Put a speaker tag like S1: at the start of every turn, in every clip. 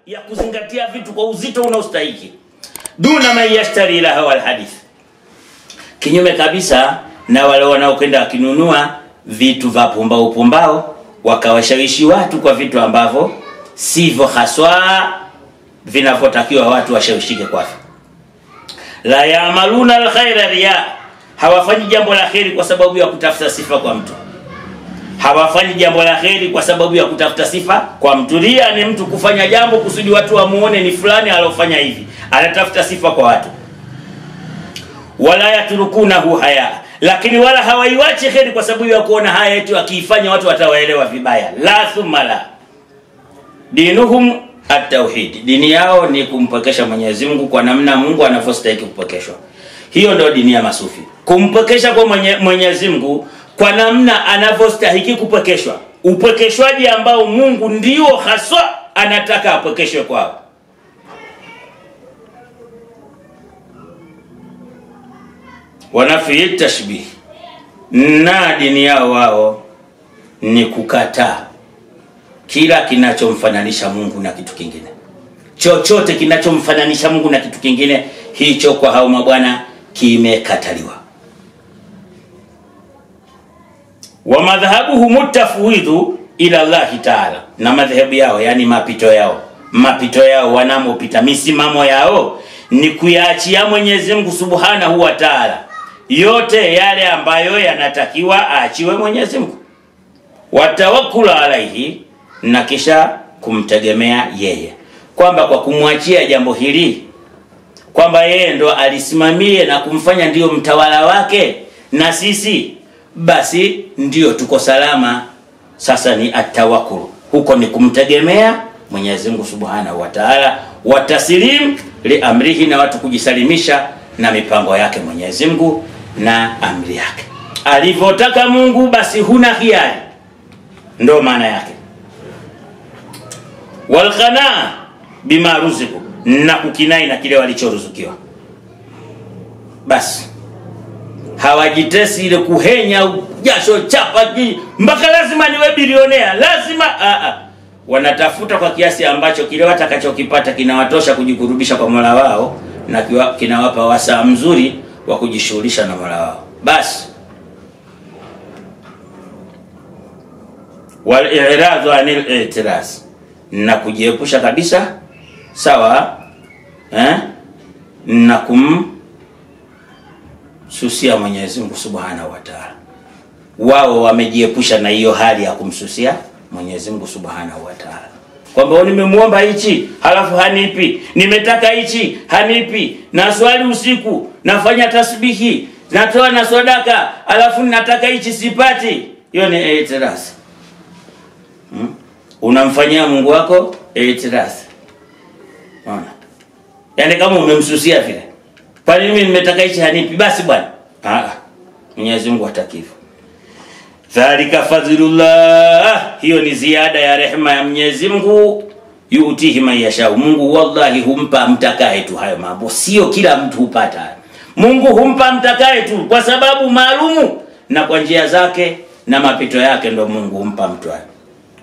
S1: ya kuzingatia vitu kwa uzito unaostahili duna man yashtari lahu wal hadith, kinyume kabisa na wale wanaokwenda kinunua vitu vya pumbao wakawashawishi watu kwa vitu ambavyo sivyo haswa vinavyotakiwa watu washawishike kwavyo. La ya'maluna alkhaira riya, hawafanyi jambo la kheri kwa sababu ya kutafuta sifa kwa mtu. Hawafanyi jambo la kheri kwa sababu ya kutafuta sifa kwa mtu. Ria ni mtu kufanya jambo kusudi watu wamuone ni fulani alofanya hivi, anatafuta sifa kwa watu. Wala yatrukunahu haya, lakini wala hawaiwachi kheri kwa sababu ya kuona haya yetu akiifanya watu watawaelewa vibaya. La thumma la dinuhum at-tauhid, dini yao ni kumpokesha Mwenyezi Mungu kwa namna Mungu anavyostahili kupokeshwa. Hiyo ndio dini ya masufi, kumpokesha kwa Mwenyezi Mungu kwa namna anavyostahili kupokeshwa, upokeshwaji ambao Mungu ndio haswa anataka apokeshwe kwao. Wanafi tashbih, na dini yao wao ni kukataa kila kinachomfananisha Mungu na kitu kingine. Chochote kinachomfananisha Mungu na kitu kingine, hicho kwa hao mabwana kimekataliwa. Wa madhhabuhum mutafwidhu ila Allah Ta'ala, na madhhabu yao yani mapito yao wanamopita, misimamo yao ni kuyaachia Mwenyezi Mungu Subhanahu wa Ta'ala yote yale ambayo yanatakiwa aachiwe Mwenyezi Mungu, watawakkul alaihi, na kisha kumtegemea yeye, kwamba kwa kumwachia jambo hili kwamba yeye ndo alisimamie na kumfanya ndio mtawala wake na sisi basi ndio tuko salama. Sasa ni atawakkul, huko ni kumtegemea Mwenyezi Mungu Subhanahu wa Ta'ala, wataslim li amrihi, na watu kujisalimisha na mipango yake Mwenyezi Mungu na amri yake. Alivyotaka Mungu basi huna hiari, ndo maana yake. Wal qanaa bima ruziku, na kukinai na kile walichoruzukiwa. Basi hawajitesi ile kuhenya jasho chapa mpaka lazima niwe bilionea, lazima wanatafuta kwa kiasi ambacho kile watakachokipata kinawatosha kujikurubisha kwa Mola wao na kinawapa wasaa mzuri wa kujishughulisha na Mola wao. Basi wal i'radu anil i'tiraz, na kujiepusha kabisa sawa na kumsusia Mwenyezi Mungu Subhanahu wa Ta'ala. Wao wamejiepusha na hiyo hali ya kumsusia Mwenyezi Mungu Subhanahu wa Ta'ala, kwamba nimemuomba hichi halafu hanipi, nimetaka hichi hanipi, na swali usiku, nafanya tasbihi, natoa na sadaka, halafu nataka hichi sipati. Hiyo ni i'tiraz. Unamfanyia Mungu wako i'tiraz. Unaona? Yaani kama umemsusia vile. Kwa nini mimi nimetaka hichi hanipi? Basi bwana. Mwenyezi Mungu hatakifu. Dhalika fadhlullah, hiyo ni ziada ya rehema ya Mwenyezi Mungu, yuutihi man yasha. Mungu wallahi humpa mtakaye tu hayo mambo, sio kila mtu hupata. Mungu humpa mtakaye tu kwa sababu maalumu na kwa njia zake na mapito yake, ndo Mungu humpa mtu hayo.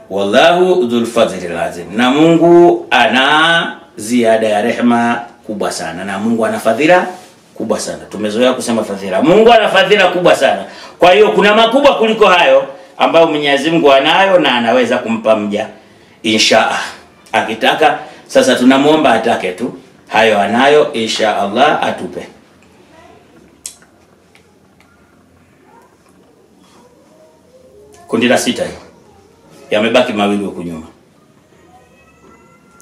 S1: Wallahu dhul fadhlil azim, na Mungu ana ziada ya rehema kubwa sana, na Mungu ana fadhila kubwa sana. Tumezoea kusema fadhila, Mungu ana fadhila kubwa sana. Kwa hiyo kuna makubwa kuliko hayo ambayo Mwenyezi Mungu anayo na anaweza kumpa mja inshallah akitaka. Sasa tunamuomba atake tu, hayo anayo, inshallah atupe. Kundi la 6 hiyo, yamebaki mawili huko nyuma.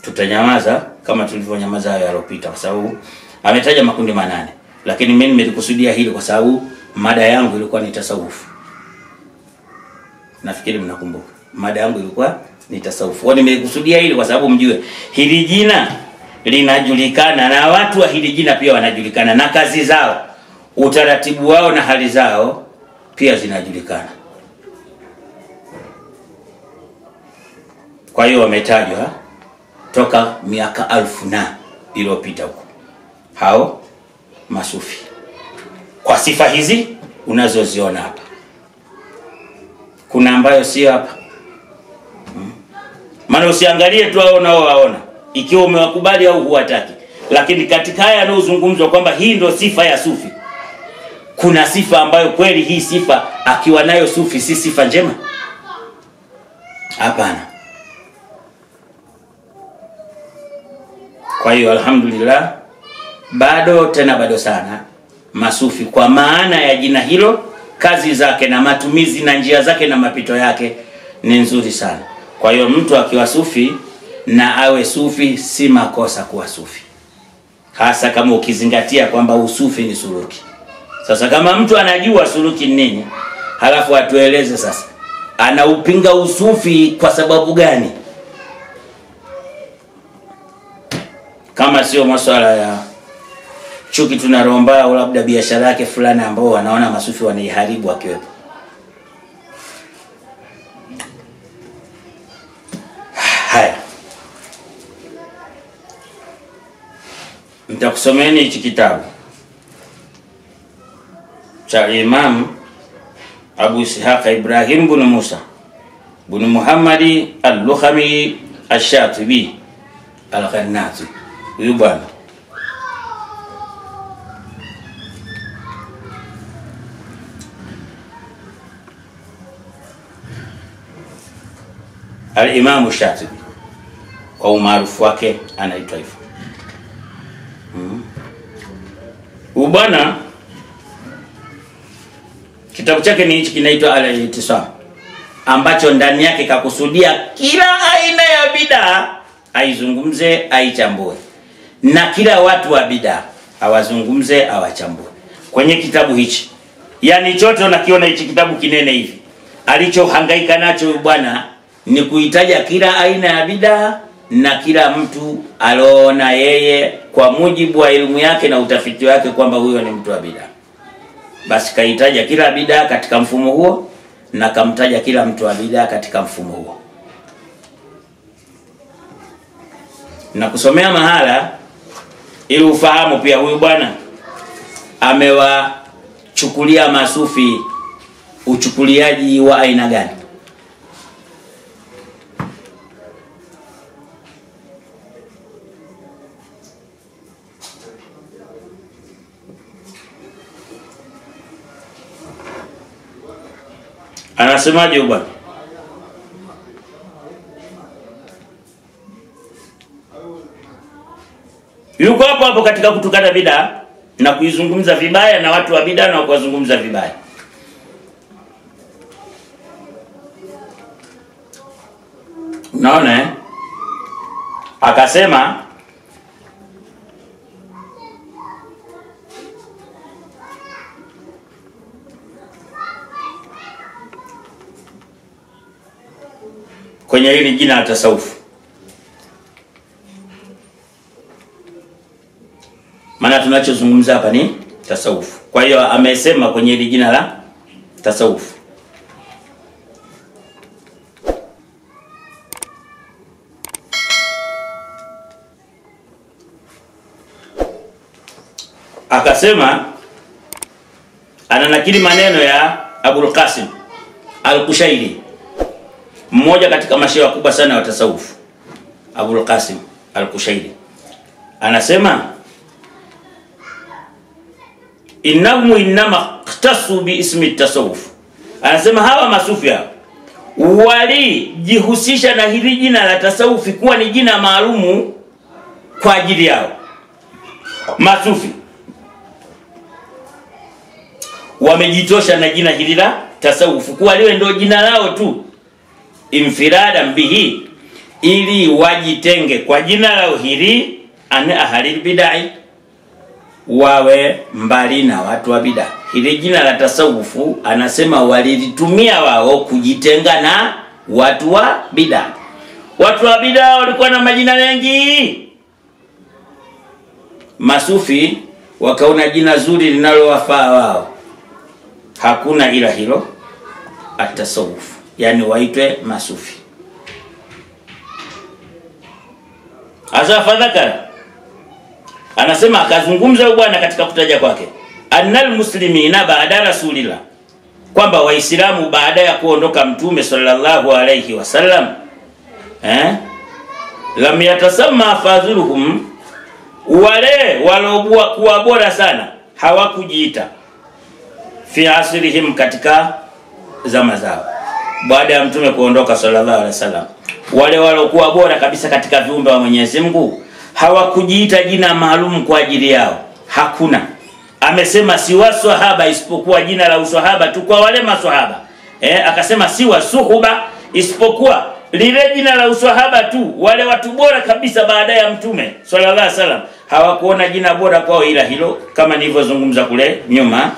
S1: Tutanyamaza kama tulivyonyamaza hayo yalopita, kwa sababu ametaja makundi 8, lakini mimi nimekusudia hili kwa sababu mada yangu ilikuwa ni tasawuf. Nafikiri mnakumbuka. Mada yangu ilikuwa ni tasawuf. Kwa nimekusudia hili kwa sababu mjue hili jina linajulikana na watu wa hili jina pia wanajulikana na kazi zao, utaratibu wao na hali zao pia zinajulikana. Kwa hiyo wametajwa toka miaka 1000 na iliyopita huko hao masufi, kwa sifa hizi unazoziona hapa. Kuna ambayo sio hapa. Maana usiangalie tu hao unaowaona ikiwa umewakubali au huwataki, lakini katika haya yanayozungumzwa kwamba hii ndio sifa ya sufi, kuna sifa ambayo kweli hii sifa akiwa nayo sufi si sifa njema? Hapana. Kwa hiyo alhamdulillah, bado sana masufi, kwa maana ya jina hilo, kazi zake na matumizi na njia zake na mapito yake ni nzuri sana. Kwa hiyo mtu akiwa sufi na awe sufi, si makosa kuwa sufi, hasa kama ukizingatia kwamba usufi ni suluki. Sasa kama mtu anajua suluki ni nini, halafu atueleze sasa anaupinga usufi kwa sababu gani? Kama sio masuala ya chuki tunaromba au labda biashara yake fulani ambao wanaona masufi wanaiharibu akiwepo. Haya, nitakusomeni hichi kitabu cha Imam Abu Ishaq Ibrahim bin Musa bin Muhammadi al-Lukhami al-Shatibi al-Ghannati. Huyu bwana al-Imam Shatibi kwa umaarufu wake anaitwa hivyo. Huyu bwana kitabu chake ni hichi kinaitwa Al-I'tisam, ambacho ndani yake kakusudia kila aina ya bid'a aizungumze, aichambue, na kila watu wa bid'a awazungumze, awachambue kwenye kitabu hichi. Yani chote unakiona hichi kitabu kinene hivi, alichohangaika nacho bwana ni kuitaja kila aina ya bid'a na kila mtu aliona yeye kwa mujibu wa elimu yake na utafiti wake kwamba huyo ni mtu wa bid'a. Basi kaitaja kila bid'a katika mfumo huo na kamtaja kila mtu wa bid'a katika mfumo huo. Na kusomea mahala ili ufahamu pia huyu bwana amewachukulia masufi uchukuliaji wa aina gani. Anasemaje bwana? Yuko hapo katika kutukana bid'a na kuizungumza vibaya na watu wa bid'a na kuwazungumza vibaya. Unaona Akasema kwenye hili jina la tasawuf, maana tunachozungumza hapa ni tasawuf. Kwa hiyo amesema kwenye hili jina la tasawuf, akasema ananakili maneno ya Abul Qasim al-Kushairi, mmoja katika mashaikh wakubwa sana wa tasawuf. Abul Qasim al-Kushairi anasema innahum innama ikhtasu bi ismi tasawuf. Anasema hawa masufi walijihusisha na hili jina la tasawufi kuwa ni jina maalumu kwa ajili yao. Masufi wamejitosha na jina hili la tasawufu kuwa liwe ndio jina lao tu, infiradan bihi, ili wajitenge kwa jina lao hili an ahli bid'ah, wawe mbali na watu wa bid'a. Hili jina la tasawufu anasema walilitumia wao kujitenga na watu wa bid'a. Watu wa bid'a walikuwa na majina mengi. Masufi wakaona jina zuri linalowafaa wao. Hakuna ila hilo, at-tasawuf, yani waitwe masufi. Azafadhaka anasema, akazungumza bwana katika kutaja kwake, annal muslimina ba'da rasulillah, kwamba waislamu baada ya kuondoka mtume sallallahu alayhi wasallam lam yatasamma fadhiluhum, wale walokuwa kuwa bora sana hawakujiita fi asrihim, katika zama zao baada ya mtume kuondoka sallallahu alaihi wasallam. Wale walokuwa bora kabisa katika viumbe wa Mwenyezi Mungu hawakujiita jina maalum kwa ajili yao. Hakuna. Amesema si waswahaba, isipokuwa jina la uswahaba tu kwa wale maswahaba. Akasema si wasuhuba, isipokuwa lile jina la uswahaba tu. Wale watu bora kabisa baada ya mtume sallallahu alaihi wasallam hawakuona jina bora kwao ila hilo, kama nilivyozungumza kule nyuma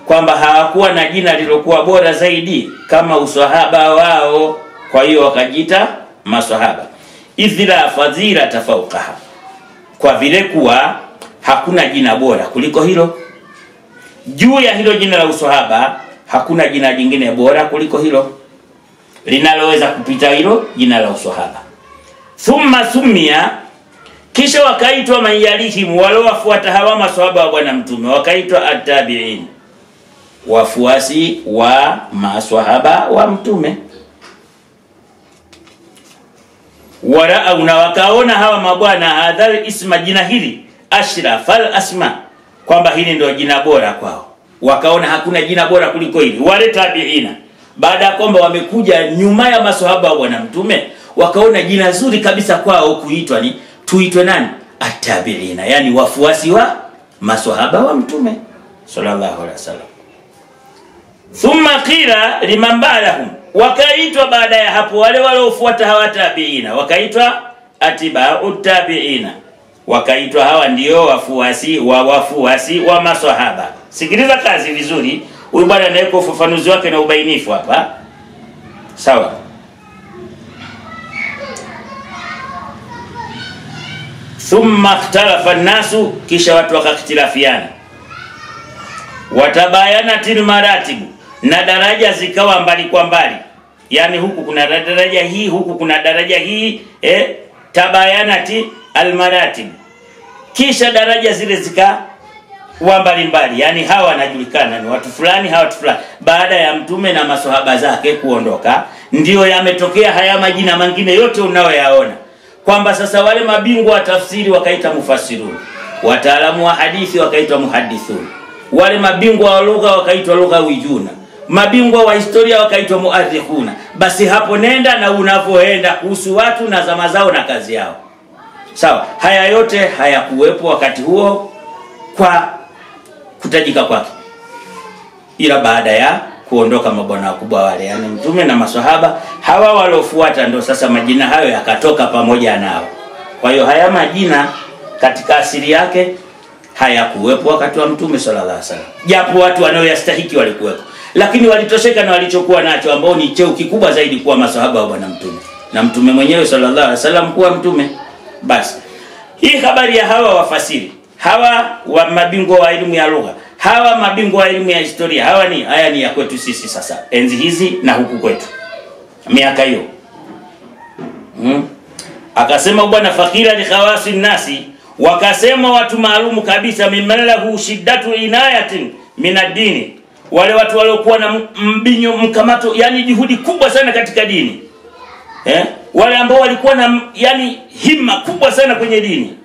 S1: kwamba hawakuwa na jina lilokuwa bora zaidi kama uswahaba wao. Kwa hiyo wakajiita maswahaba. Idhila fadhila tafauqaha, kwa vile kuwa hakuna jina bora kuliko hilo. Juu ya hilo jina la uswahaba hakuna jina jingine bora kuliko hilo linaloweza kupita hilo jina la uswahaba. Thumma sumia, kisha wakaitwa mayalihim, walowafuata hawa maswahaba wa bwana mtume, wakaitwa at-tabi'in, wafuasi wa maswahaba wa mtume. Wara'u, na wakaona hawa mabwana hadhal isma, jina hili ashrafal asma, kwamba hili ndio jina bora kwao. Wakaona hakuna jina bora kuliko hili. Wale tabi'ina baada ya kwamba wamekuja nyuma ya maswahaba wa bwana mtume, wakaona jina zuri kabisa kwao kuitwa ni tuitwe nani? At-tabi'ina, yani wafuasi wa maswahaba wa mtume sallallahu alaihi wasallam. Thumma qila liman ba'dahum, wakaitwa baada ya hapo wale waliofuata hawa tabi'ina, wakaitwa atiba'ut tabi'ina, wakaitwa hawa ndio wafuasi wa maswahaba. Sikiliza kazi vizuri, huyu bwana anaweka ufafanuzi wake na ubainifu hapa. Sawa. Thumma ikhtalafa an-nasu, kisha watu wakakhtilafiana. Watabayanatil maratib, na daraja zikawa mbali kwa mbali. Yani huku kuna daraja hii, huku kuna daraja hii, tabayanati almaratib. Kisha daraja zile zikawa mbali mbali. Yani hawa wanajulikana ni watu fulani, hawa watu fulani. Baada ya mtume na maswahaba zake kuondoka, ndio yametokea haya majina mengine yote unayoyaona. Kwamba sasa wale mabingwa wa tafsiri wakaita mufassirun, wataalamu wa hadithi wakaitwa muhadithun, wale mabingwa wa lugha wakaitwa lughawijuna, mabingwa wa historia wakaitwa muarrikhuna. Basi hapo nenda na unavoenda kuhusu watu na zama zao na kazi yao. Sawa. Haya yote hayakuwepo wakati huo kwa kutajika kwake, ila baada ya kuondoka mabwana wakubwa wale, yani mtume na maswahaba hawa waliofuata, ndio sasa majina hayo yakatoka pamoja nao. Kwa hiyo haya majina katika asili yake hayakuwepo wakati wa mtume sallallahu alaihi wasallam, japo watu wanaoyastahiki walikuwepo, lakini walitosheka na walichokuwa nacho, ambao ni cheo kikubwa zaidi kuwa maswahaba wa bwana mtume na mtume mwenyewe sallallahu alaihi wasallam kuwa mtume. Basi hii habari ya hawa wafasiri, hawa wa mabingwa wa elimu ya lugha, hawa mabingwa wa elimu ya historia, haya ni ya kwetu sisi sasa, enzi hizi na huku kwetu miaka hiyo. Akasema bwana fakira li khawasi nasi, wakasema watu maalumu kabisa, mimalahu shiddatu inayatin minadini, wale watu waliokuwa na mbinyo mkamato, yani juhudi kubwa sana katika dini, wale ambao walikuwa na yani himma kubwa sana kwenye dini,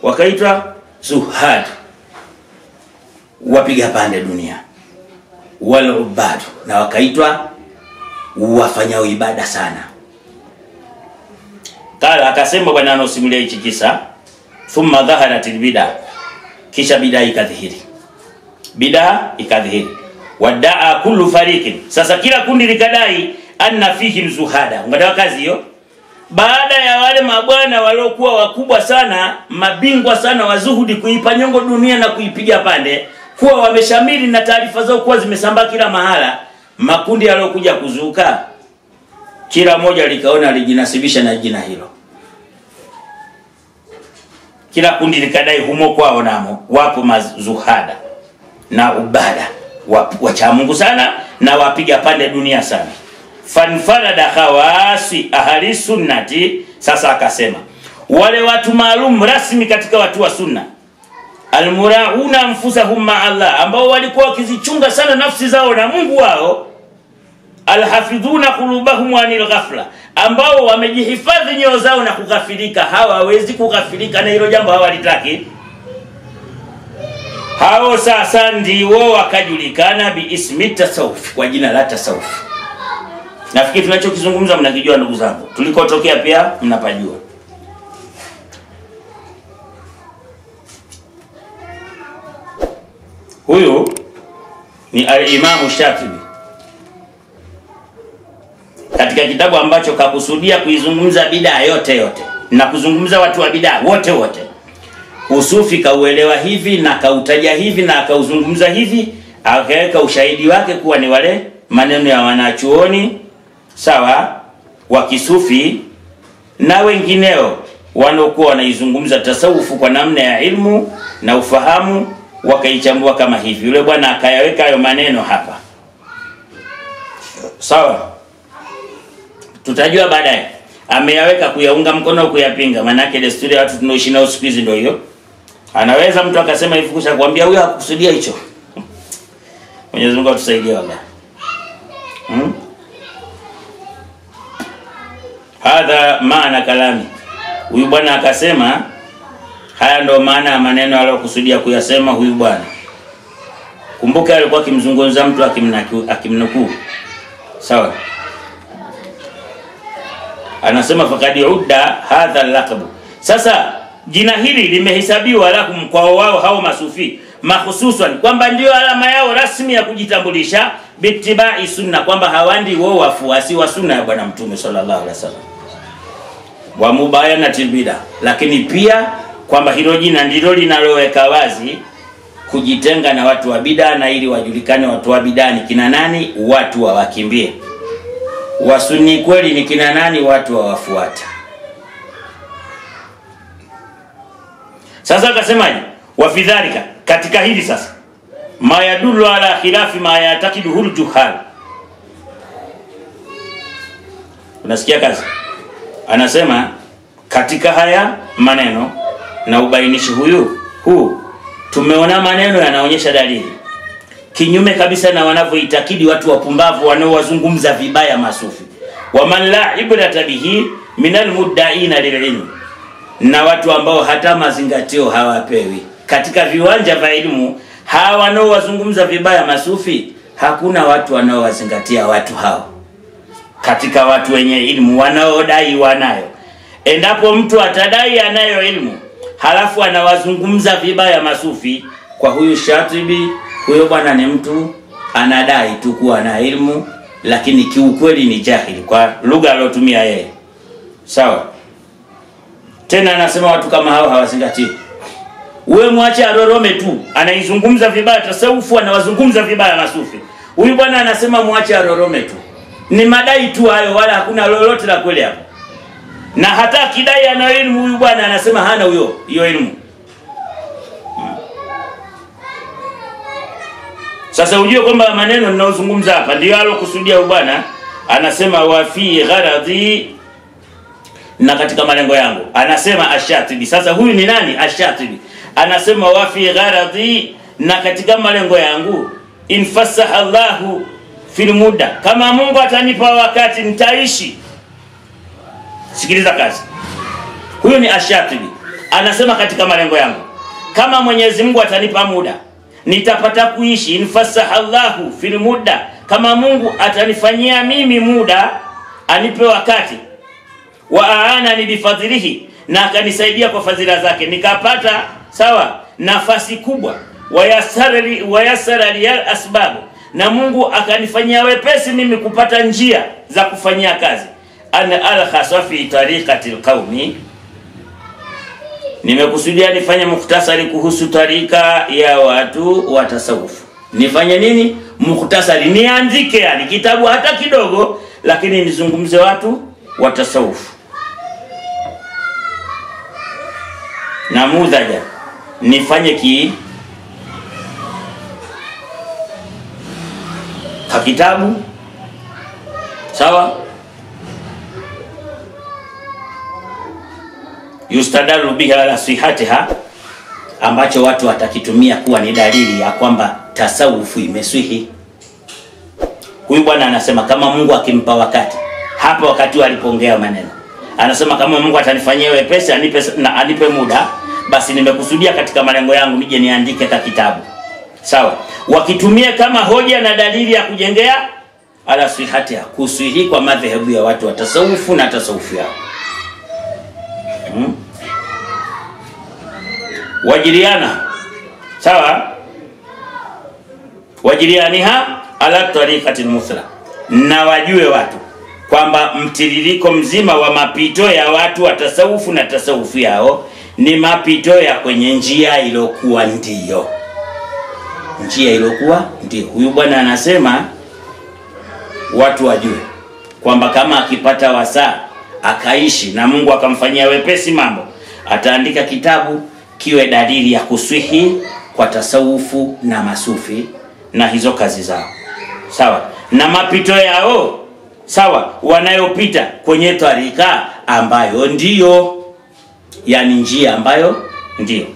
S1: wakaitwa zuhad, wapiga pande dunia, wal ubad, na wakaitwa wafanyao ibada sana. Kala akasema bwana anosimulia hichi kisa, thumma dhaharatil bid'ah, kisha bid'ah ikadhihiri, wadaa kullu fariqin, sasa kila kundi likadai anna fihi zuhada. Ngadawa kazi hiyo, baada ya wale mabwana waliokuwa wakubwa sana, mabingwa sana wa zuhudi, kuipa nyongo dunia na kuipiga pande, kuwa wameshamiri na taarifa zao kuwa zimesambaa kila mahala, makundi yaliokuja kuzuka, kila moja likaona alijinasibisha na jina hilo. Kila kundi likadai humo kwao namo wapo mazuhada na ubada, wacha Mungu sana na wapiga pande dunia sana. Fanfarada khawasi ahli sunnati. Sasa akasema wale watu maalum rasmi katika watu wa sunna, almurauna anfusahum ma Allah, ambao walikuwa wakizichunga sana nafsi zao na Mungu wao, alhafidhuna qulubahum anil ghafla, ambao wamejihifadhi nyoyo zao na kughafilika. Hawawezi kughafilika na hilo jambo, hawalitaki. Hao sasa ndio wakajulikana biismi tasawuf, kwa jina la tasawuf. Nafikiri tunachokizungumza mnakijua ndugu zangu, tulikotokea pia mnapajua. Huyu ni al-Imam Shatibi, katika kitabu ambacho kakusudia kuizungumza bid'a yote na kuzungumza watu wa bid'a wote. Usufi kauelewa hivi na kautaja hivi na akauzungumza hivi, akaweka ushahidi wake kuwa ni wale maneno ya wanachuoni sawa wa kisufi na wengineo wanaokuwa wanaizungumza tasawufu kwa namna ya ilmu na ufahamu, wakaichambua kama hivi. Yule bwana akayaweka hayo maneno hapa, sawa. Tutajua baadaye ameyaweka kuyaunga mkono au kuyapinga, maana yake desturi ya watu tunaoishi nao siku hizi ndio hiyo. Anaweza mtu akasema hivi kusha kuambia huyu hakukusudia hicho. Mwenyezi Mungu atusaidie wallahi. Hadha maana kalami. Huyu bwana akasema haya ndio maana ya maneno aliyokusudia kuyasema huyu bwana. Kumbuka alikuwa akimzungumza mtu akimnukuu. Sawa. Anasema faqad udda hadha al-laqab. Sasa jina hili limehesabiwa lahum kwa wao hao masufi, mahususan kwamba ndio alama yao rasmi ya kujitambulisha bitibai sunna, kwamba hawandi wao wafuasi wa sunna ya bwana mtume sallallahu alaihi wasallam, wa mubayanatil bid'a. Lakini pia kwamba hilo jina ndilo linaloweka wazi kujitenga na watu wa bid'a, na ili wajulikane watu wa bid'a ni kina nani, watu wakimbie. Wasunni kweli ni kina nani, watu wafuata. Sasa akasemaje? Wa fidhalika, katika hili sasa, ma yadullu ala khilafi ma yatakidu juhal. Unasikia kazi? Anasema katika haya maneno na ubainishi huu tumeona maneno yanaonyesha dalili kinyume kabisa na wanavyoitakidi watu wapumbavu wanaowazungumza vibaya masufi. Wa man la ibrata bihi minal mudda'ina lil'ilm, na watu ambao hata mazingatio hawapewi katika viwanja vya elimu. Hawa wanaowazungumza vibaya masufi, hakuna watu wanaowazingatia watu hao katika watu wenye elimu wanaodai wanayo. Endapo mtu atadai anayo elimu halafu anawazungumza vibaya masufi, kwa huyu Shatibi, huyo bwana ni mtu anadai tu kuwa na elimu, lakini kiukweli ni jahili kwa lugha aliyotumia yeye. Sawa. Tena anasema watu kama hao hawazingatii. Wewe mwache arorome tu, anaizungumza vibaya tasawufu, anawazungumza vibaya masufi. Huyu bwana anasema mwache arorome tu. Ni madai tu hayo, wala hakuna lolote la kweli hapo. Na hata kidai ana elimu huyu bwana anasema hana hiyo elimu. Sasa ujue kwamba maneno ninayozungumza hapa ndio alokusudia huyu bwana. Anasema wa fi gharadhi, na katika malengo yangu. Anasema Ash-Shatibi. Sasa huyu ni nani? Ash-Shatibi. Anasema wa fi gharadhi, na katika malengo yangu, infasaha Allahu fil muda, kama Mungu atanipa wakati nitaishi. Sikiliza kazi. Huyu ni Ash-Shatibi. Anasema katika malengo yangu, kama Mwenyezi Mungu atanipa muda nitapata kuishi. Infasaha Allahu fil muda, kama Mungu atanifanyia mimi muda, anipe wakati. Wa aana ni bifadhilihi, na akanisaidia kwa fadhila zake nikapata sawa nafasi kubwa. Wayasara li asbab, na Mungu akanifanyia wepesi mimi kupata njia za kufanyia kazi. ana alkhasa fi tariqati alqaumi, nimekusudia nifanye mukhtasari kuhusu tarika ya watu wa tasawuf. Nifanye nini? Mukhtasari, niandike yani kitabu hata kidogo, lakini nizungumze watu wa tasawuf. Namudhaja, nifanye kitabu sawa, yustadalu biha ala sihatiha, ambacho watu watakitumia kuwa ni dalili ya kwamba tasawufu imeswihi. Huyu bwana anasema kama Mungu akimpa wakati, hapa wakati alipoongea maneno, anasema kama Mungu atanifanyia wepesi, anipe muda, basi nimekusudia katika malengo yangu nije niandike kitabu. Sawa, wakitumia kama hoja na dalili ya kujengea ala sihatiha, kuswihi kwa madhehebu ya watu wa tasawufu na tasawufu yao. Wajiriana, sawa, wajirianiha ala tariqati al-muthla, na wajue watu kwamba mtiririko mzima wa mapito ya watu wa tasawufu na tasawufu yao ni mapito ya kwenye njia iliyokuwa ndiyo. Njia iliyokuwa ndiyo. Huyu bwana anasema watu wajue kwamba kama akipata wasaa akaishi na Mungu akamfanyia wepesi mambo, ataandika kitabu kiwe dalili ya kuswihi kwa tasawufu na masufi na hizo kazi zao. Sawa, na mapito yao, sawa, wanayopita kwenye tarika ambayo ndiyo, yani njia ambayo ndiyo.